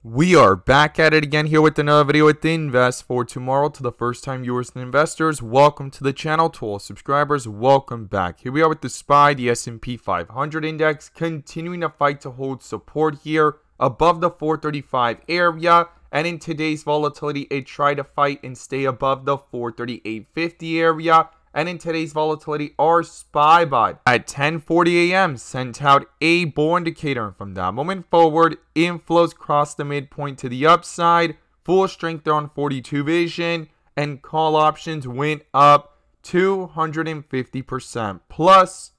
We are back at it again here with another video with Invest for Tomorrow. To the first time viewers and investors, welcome to the channel. To all subscribers, welcome back. Here we are with the SPY, the S&P 500 index, continuing to fight to hold support here above the 435 area. And in today's volatility, it tried to fight and stay above the 438.50 area. And in today's volatility, our SPY bot at 10:40 a.m. sent out a bull indicator. And from that moment forward, inflows crossed the midpoint to the upside, full strength there on 42 vision, and call options went up 250% plus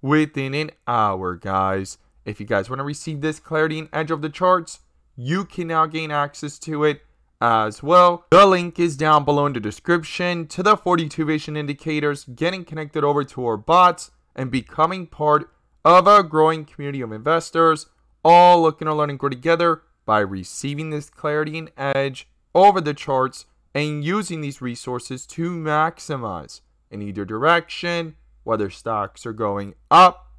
within an hour, guys. If you guys want to receive this clarity and edge of the charts, you can now gain access to it as well. The link is down below in the description to the 42 vision indicators, getting connected over to our bots and becoming part of a growing community of investors, all looking to learn and grow together by receiving this clarity and edge over the charts and using these resources to maximize in either direction, whether stocks are going up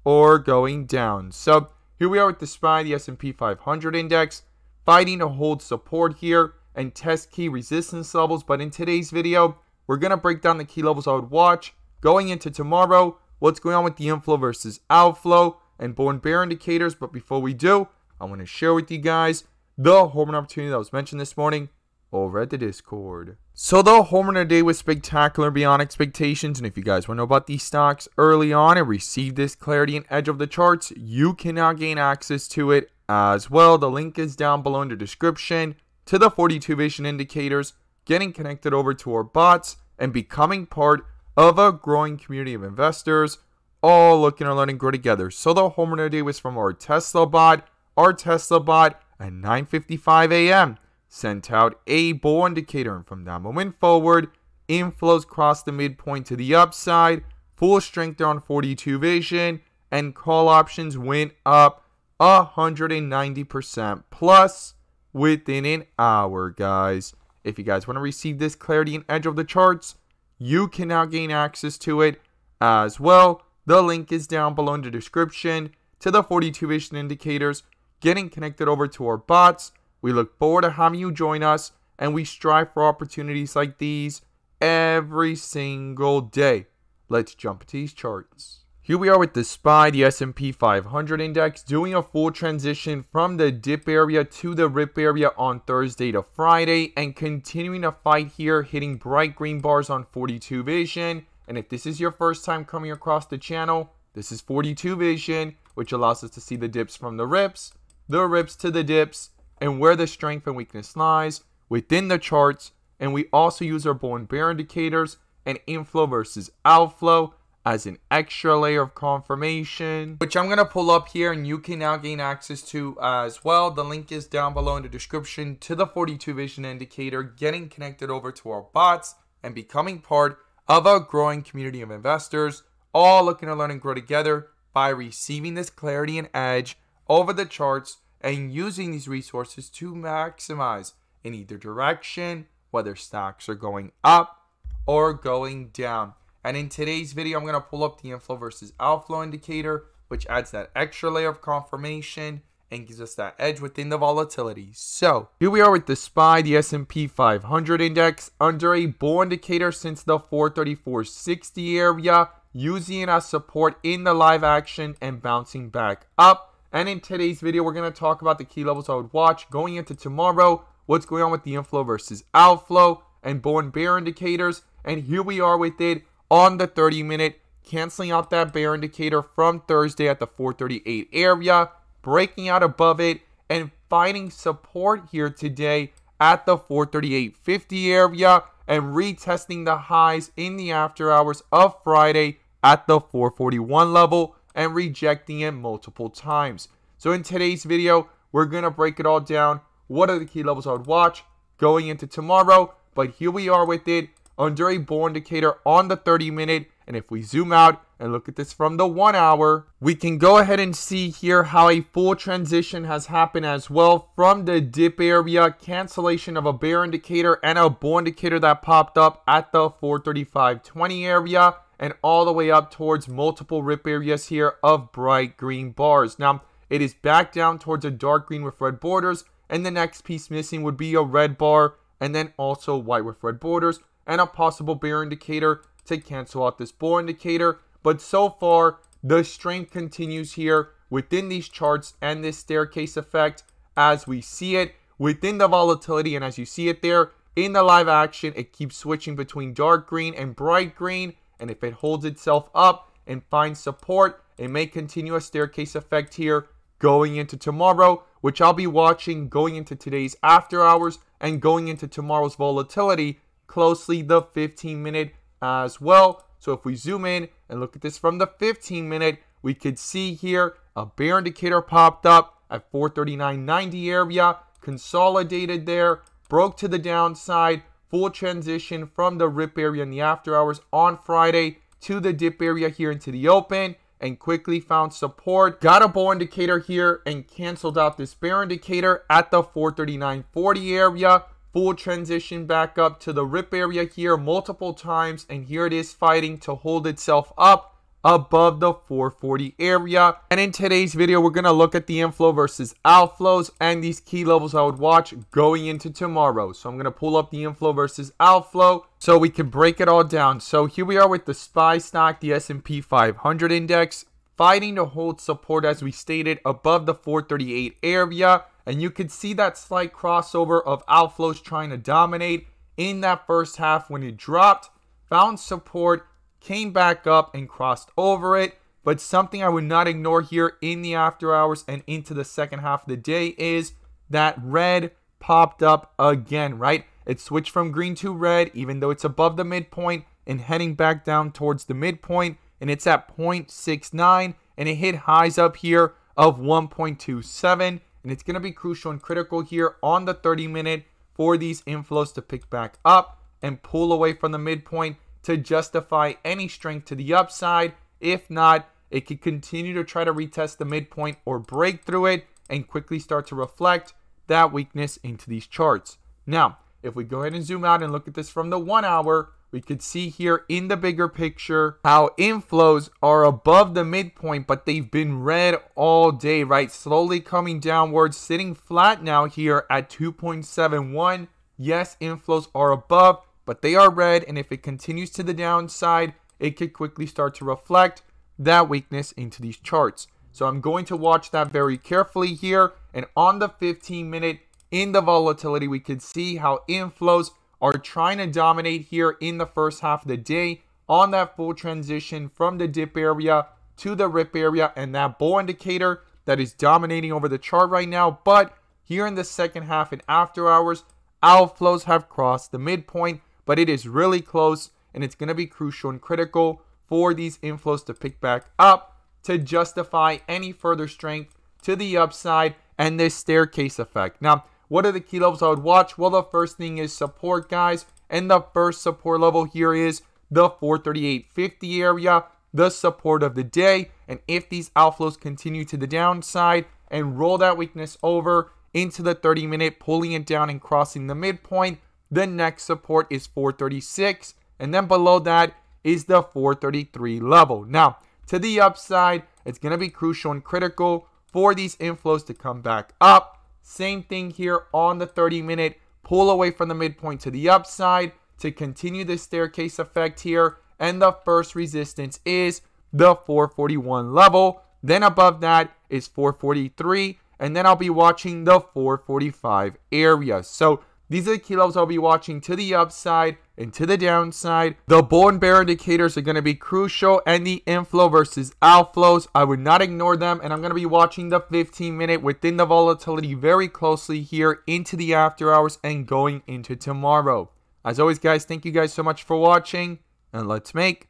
or going down. So here we are with the SPY, the S&P 500 index, fighting to hold support here and test key resistance levels. But in today's video, we're going to break down the key levels I would watch going into tomorrow, what's going on with the inflow versus outflow, and bull and bear indicators. But before we do, I want to share with you guys the home run opportunity that was mentioned this morning over at the Discord. So the home run today was spectacular beyond expectations. And if you guys want to know about these stocks early on and receive this clarity and edge of the charts, you can now gain access to it as well. The link is down below in the description to the 42 vision indicators, getting connected over to our bots and becoming part of a growing community of investors, all looking to learn and grow together. So the home run today was from our Tesla bot. Our Tesla bot at 9:55 a.m. sent out a bull indicator, and from that moment forward, inflows crossed the midpoint to the upside, full strength there on 42 vision, and call options went up 190% plus within an hour, guys. If you guys want to receive this clarity and edge of the charts, you can now gain access to it as well. The link is down below in the description to the 42 vision indicators, getting connected over to our bots. We look forward to having you join us, and we strive for opportunities like these every single day. Let's jump into these charts. Here we are with the SPY, the S&P 500 index, doing a full transition from the dip area to the rip area on Thursday to Friday, and continuing to fight here, hitting bright green bars on 42 vision. And if this is your first time coming across the channel, this is 42 vision, which allows us to see the dips from the rips to the dips, and where the strength and weakness lies within the charts. And we also use our bull and bear indicators and inflow versus outflow as an extra layer of confirmation, which I'm going to pull up here and you can now gain access to as well. The link is down below in the description to the 42 vision indicator, getting connected over to our bots and becoming part of a growing community of investors, all looking to learn and grow together by receiving this clarity and edge over the charts and using these resources to maximize in either direction, whether stocks are going up or going down. And in today's video, I'm going to pull up the inflow versus outflow indicator, which adds that extra layer of confirmation and gives us that edge within the volatility. So here we are with the SPY, the S&P 500 index, under a bull indicator since the 434.60 area, using it as support in the live action and bouncing back up. And in today's video, we're going to talk about the key levels I would watch going into tomorrow, what's going on with the inflow versus outflow, and bull and bear indicators. And here we are with it on the 30-minute, canceling out that bear indicator from Thursday at the 438 area, breaking out above it, and finding support here today at the 438.50 area, and retesting the highs in the after hours of Friday at the 441 level, and rejecting it multiple times. So in today's video, we're going to break it all down. What are the key levels I would watch going into tomorrow? But here we are with it under a bull indicator on the 30-minute. And if we zoom out and look at this from the 1 hour, we can go ahead and see here how a full transition has happened as well from the dip area, cancellation of a bear indicator and a bull indicator that popped up at the 435.20 area, and all the way up towards multiple rip areas here of bright green bars. Now, it is back down towards a dark green with red borders, And the next piece missing would be a red bar, and then also white with red borders, and a possible bear indicator to cancel out this bull indicator. But so far, the strength continues here within these charts and this staircase effect as we see it within the volatility. And as you see it there in the live action, it keeps switching between dark green and bright green. And if it holds itself up and finds support, it may continue a staircase effect here going into tomorrow, which I'll be watching going into today's after hours and going into tomorrow's volatility closely, the 15-minute as well. So if we zoom in and look at this from the 15-minute, we could see here a bear indicator popped up at 439.90 area, consolidated there, broke to the downside, full transition from the rip area in the after hours on Friday to the dip area here into the open, and quickly found support. Got a bull indicator here and canceled out this bear indicator at the 439.40 area. Full transition back up to the rip area here multiple times, and here it is fighting to hold itself up above the 440 area. And in today's video, we're going to look at the inflow versus outflows and these key levels I would watch going into tomorrow. So I'm going to pull up the inflow versus outflow so we can break it all down. So here we are with the SPY stock, the SP 500 index, fighting to hold support as we stated above the 438 area. And you could see that slight crossover of outflows trying to dominate in that first half when it dropped, found support, came back up and crossed over it. But something I would not ignore here in the after hours and into the second half of the day is that red popped up again, right? It switched from green to red, even though it's above the midpoint and heading back down towards the midpoint. And it's at 0.69, and it hit highs up here of 1.27. And it's going to be crucial and critical here on the 30-minute for these inflows to pick back up and pull away from the midpoint to justify any strength to the upside. If not, it could continue to try to retest the midpoint or break through it and quickly start to reflect that weakness into these charts. Now, if we go ahead and zoom out and look at this from the 1 hour, we could see here in the bigger picture how inflows are above the midpoint, but they've been red all day, right? Slowly coming downwards, sitting flat now here at 2.71. Yes, inflows are above, but they are red, and if it continues to the downside, it could quickly start to reflect that weakness into these charts. So I'm going to watch that very carefully here. And on the 15-minute in the volatility, we could see how inflows are trying to dominate here in the first half of the day on that full transition from the dip area to the rip area and that bull indicator that is dominating over the chart right now. But here in the second half and after hours, outflows have crossed the midpoint, but it is really close, and it's going to be crucial and critical for these inflows to pick back up to justify any further strength to the upside and this staircase effect. Now, what are the key levels I would watch? Well, the first thing is support, guys. And the first support level here is the 438.50 area, the support of the day. And if these outflows continue to the downside and roll that weakness over into the 30-minute, pulling it down and crossing the midpoint, the next support is 436. And then below that is the 433 level. Now, to the upside, it's going to be crucial and critical for these inflows to come back up. Same thing here on the 30-minute, pull away from the midpoint to the upside to continue the staircase effect here. And the first resistance is the 441 level. Then above that is 443. And then I'll be watching the 445 area. So these are the key levels I'll be watching to the upside and to the downside. The bull and bear indicators are going to be crucial, and the inflow versus outflows, I would not ignore them. And I'm going to be watching the 15-minute within the volatility very closely here into the after hours and going into tomorrow. As always, guys, thank you guys so much for watching, and let's make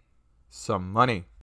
some money.